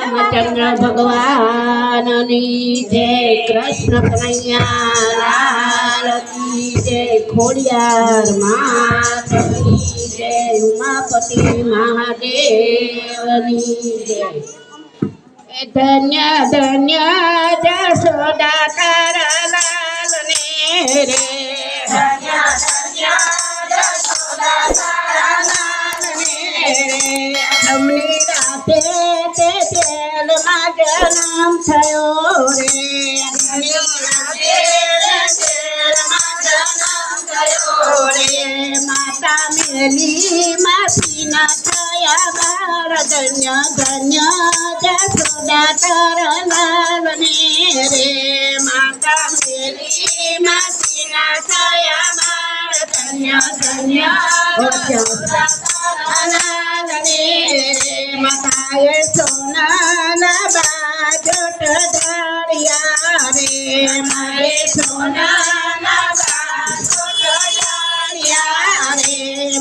રામચંદ્ર ભગવાનની જય, કૃષ્ણ કનૈયા લાલ કી જય, ખોડિયાર માતની જય, ઉમાપતિ મહાદેવની જય। ધન્ય ધન્ય જશોદા તારા લાલ ને રે, ધન્ય ધન્ય જશોદા તારા લાલ ને રે, અમની રાતે તે જેલમાં જન્મ થયો રે, અમની રાતે જેલમાં જન્મ થયો રે, માતા મેલી માસી ના થયા બાર, ધન્ય ધન્ય જશોદા તારા લાલ ને રે, માતા મેલી માસી ના થયા બાર, ધન્ય ધન્ય જશોદા તારા લાલ ને રે, માતાએ સોનાના બાજોટ ધાર્યા રે, મારે સોનાના બાજોટ ધાર્યા રે,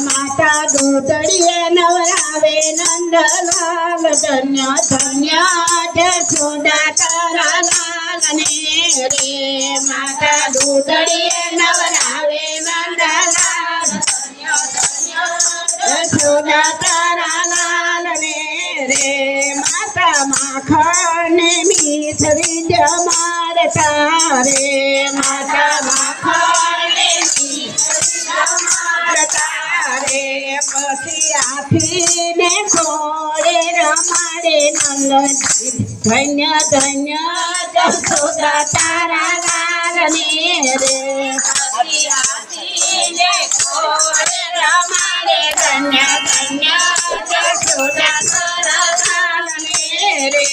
માતા દૂધડીએ નવરાવે નંદલાલ, ધન્ય ધન્ય જશોદા તારા લાલ ને રે, માતા દૂધડીએ નવરાવે નંદલાલ, ધન્ય ધન્ય જશોદા તારા લાલ ને રે, માતા માખણ મીઠવી જમાડતા રે, માતા માખણ મીઠવી જમાડતા રે, પછી આખીને ઘોડે રમાડે નંદજી, ધન્ય ધન્ય જશોદા તારા લાલ ને રે, પછી આખીને ઘોડે રમાડે, ધન્ય ધન્ય જશોદા તારા લાલ ને રે,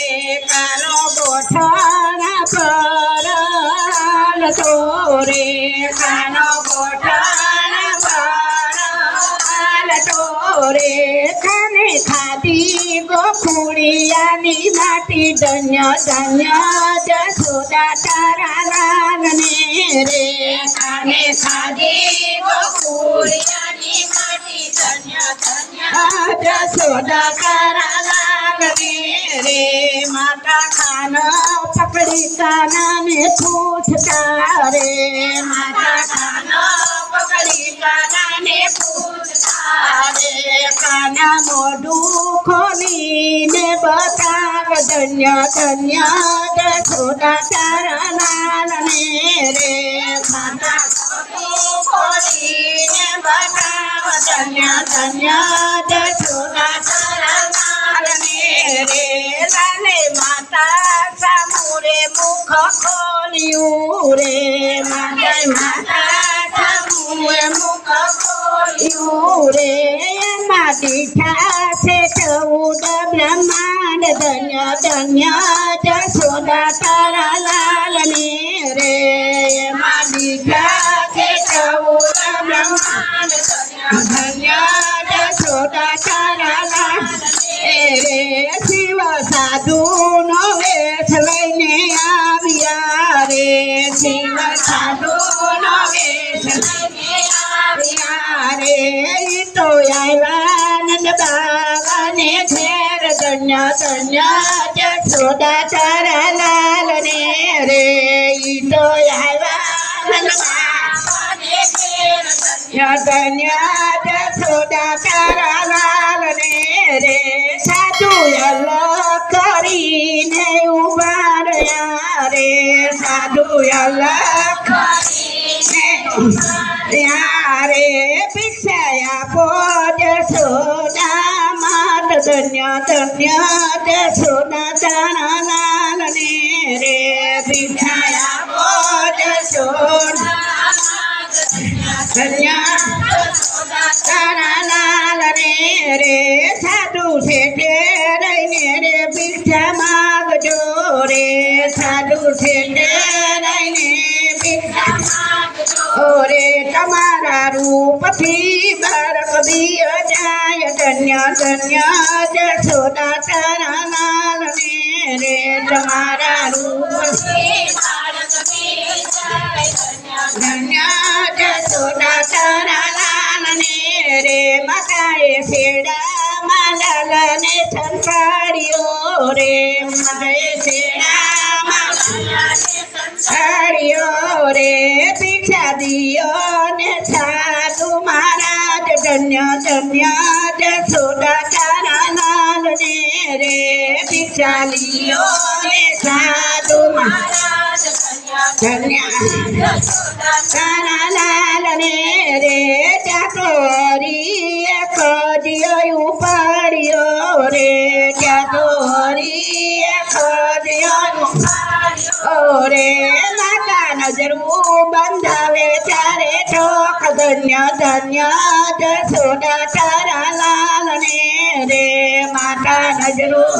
કાનો ગોઠણ પર હાલતો રે, કાનો ગોઠણ પર હાલતો રે, કાને ખાધી ગોખુડિયાની માટી, ધન્ય ધન્ય જશોદા તારા લાલ ને રે, કાને ખાધી ગોખુડિયાની માટી, ધન્ય ધન્ય જશોદા તારા લાલ ને રે, માતા ખાન પકડી કાનાને પૂછતા રે, માતા ખાન પકડી કાનાને પૂછતા રે, કાના મોઢું ખોલીને બતાવ, ધન્ય ધન્ય જશોદા તારા લાલ ને રે, માતા મોઢું ખોલીને બતાવ, ધન્ય ધન્ય જશોદા તારા લાલ ને રે, લાલે માતા સામુરે મુખ ખોલ્યું રે, માતા સામુરે મુખ ખોલ્યું રે, એમાં દીઠા છે 14 બ્રહ્માંડ, ધન્ય ધન્ય જશોદા તારા લાલ ને રે, એમાં દીઠા છે 14 બ્રહ્માંડ, ધન્ય જશોદા તારા લાલ રે, શિવ સાધુ નો વેશ લઈને આવ્યા રે, શિવ સાધુ નો વેશ લઈને આવ્યા રે, ઈ તો આવ્યા નંદ બાબાને ઘેર, ધન્ય ધન્ય જશોદા તારા લાલ ને રે, ઈ તો આવ્યા નંદ બાબાને ઘેર, ધન્ય જશોદા તારા લાલ ને રે, સાધુ અલગ કરીને ઉભા રહ્યા રે, સાધુ અલગ કરીને ઉભા રે, ભિક્ષા આપો જશોદા માત, ધન્ય ધન્ય જશોદા તારા લાલ ને રે, ભિક્ષા આપો જશોદા ધન્ય જશોદા તારા લાલ ને રે, સાધુ શેઠે રહીને રે ભિક્ષા માગજો રે, સાધુ શેઠે રહીને ભિક્ષા માગજો રે, તમારા રૂપથી બાળક બી જાય, ધન્ય ધન્ય જશોદા તારા લાલ ને રે, તમારા રૂપથી બાળક બી જાય, ધન્ય જશોદા તારા લાલ ને રે, માતાએ છેડા માલાને સંભાળ્યો રે મધે શેણામાં સાડીઓ રે ભિક્ષા દિયો ને સાધુ મહારાજ ધન્ય ધન્ય જશોદા તારા લાલ ને રે ભિક્ષા લિયો ને સાધુ મહારાજ ધન્ય તારા લાલ ને રે ચાકોરી એક દિયો ઉપાડ્યો રે ચાકોરી એક દિયો ઓરે માતા નજરું બંધાવે ત્યારે ઠોક ધન્ય ધન્ય જશોદા તારા લાલ ને રે માતા નજરું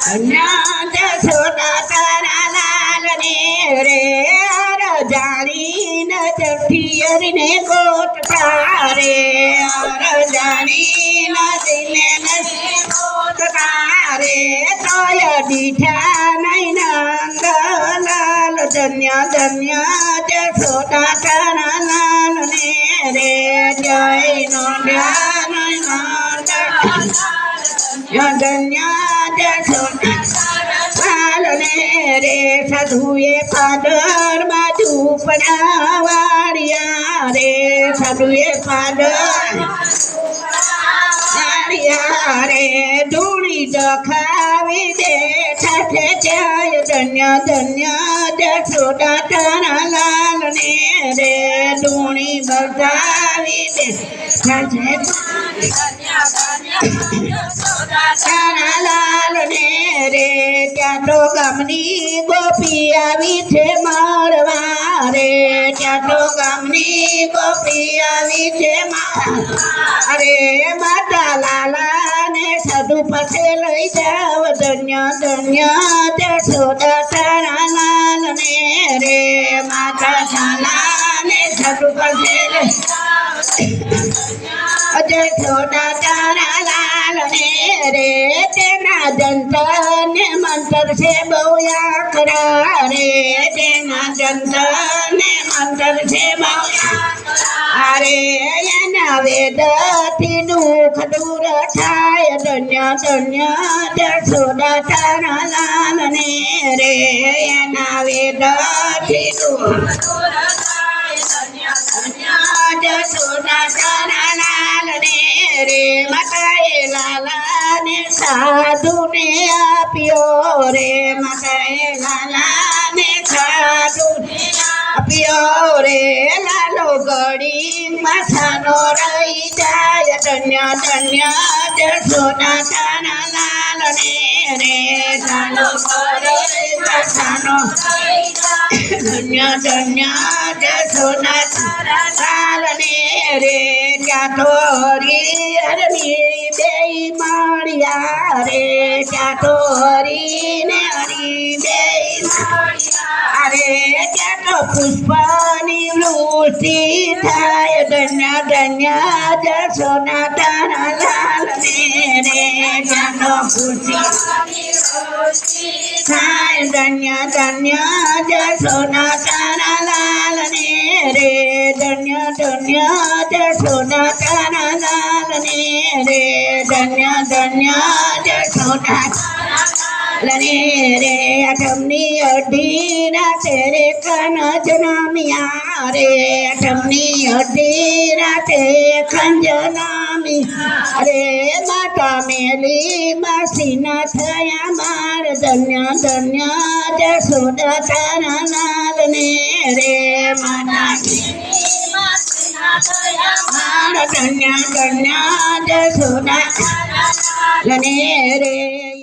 ધન્ય જશોદા તારા લાલ ને રે જાણી નજરથી અરીને ગોટ તારે જાણી નદીને નદી ગોટ તારે તોય દીઠા નહીં નંદ લાલ ધન્ય ધન્ય જશોદા તારા લાલ ને રે જય નો ધ્યાન ધન્ય જશોદા લાલ ને રે સાધુએ પાદર બાજુ પડાવાડિયા રે સાધુએ પાદર રે ધૂણી દખાવી દે સાથે જય ધન્ય ધન્ય જશોદા તારા લાલ ને રે ધૂણી બજાવી દે સાથે તારા લાલ ને રે ત્યાં તો ગામની ગોપી આવી છે મળવા રે ત્યાં તો ગામની ગોપી આવી છે અરે માતા લાલા ને સાધુ પાસે લઈ જાવ ધન્ય ધન્ય જશોદા તારા લાલ ને રે માતા લાલા ને સાધુ પાસે લઈ જશોદા તારા લાલ ને રે તેના જંતર ને મંતર છે બહુ આકરા રે તેના જંતર ને મંતર છે બહુ અરે એના વેદથી દુઃખ દૂર થાય ધન્ય ધન્ય જશોદા તારા લાલ ને રે એના વેદથી દુઃખ જશોદા તારા લાલ ને રે માતાએ લાલા ને સાધુ ને આપ્યો રે માતાએ લાલા ને સાધુ આપ્યો રે લાલો ગળી માથાનો રહી જાય ધન્ય ધન્ય જશોદા તારા લાલ ને રે લાલો ગળી માથાનો ધન્ય ધન્ય જશોદા તારા લાલ ને રે ત્યાં તો હરી હરની બેય મળ્યા રે ત્યાં તો હરી ને હરી બેય અરે ત્યાં તો પુષ્પની વૃષ્ટિ થાય ધન્ય ધન્ય જશોદા તારા લાલ ને રે ત્યાં તો પુષ્પની થાય ધન્ય ધન્ય જશોદા તારા લાલ ને રે ધન્ય ધન્ય જશોદા તારા લાલ ને રે ધન્ય ધન્ય જશોદા લને રે આઠમની અઢી રાતે રે કનજ નામ્યા રે આઠમની અઢી રાતે ખંજ નામી રે માતા મેલી માસીના થયા માર ધન્ય ધન્ય જશોદા તારા લાલ ને રે માતા ધન્ય ધન્ય જશોદા લને રે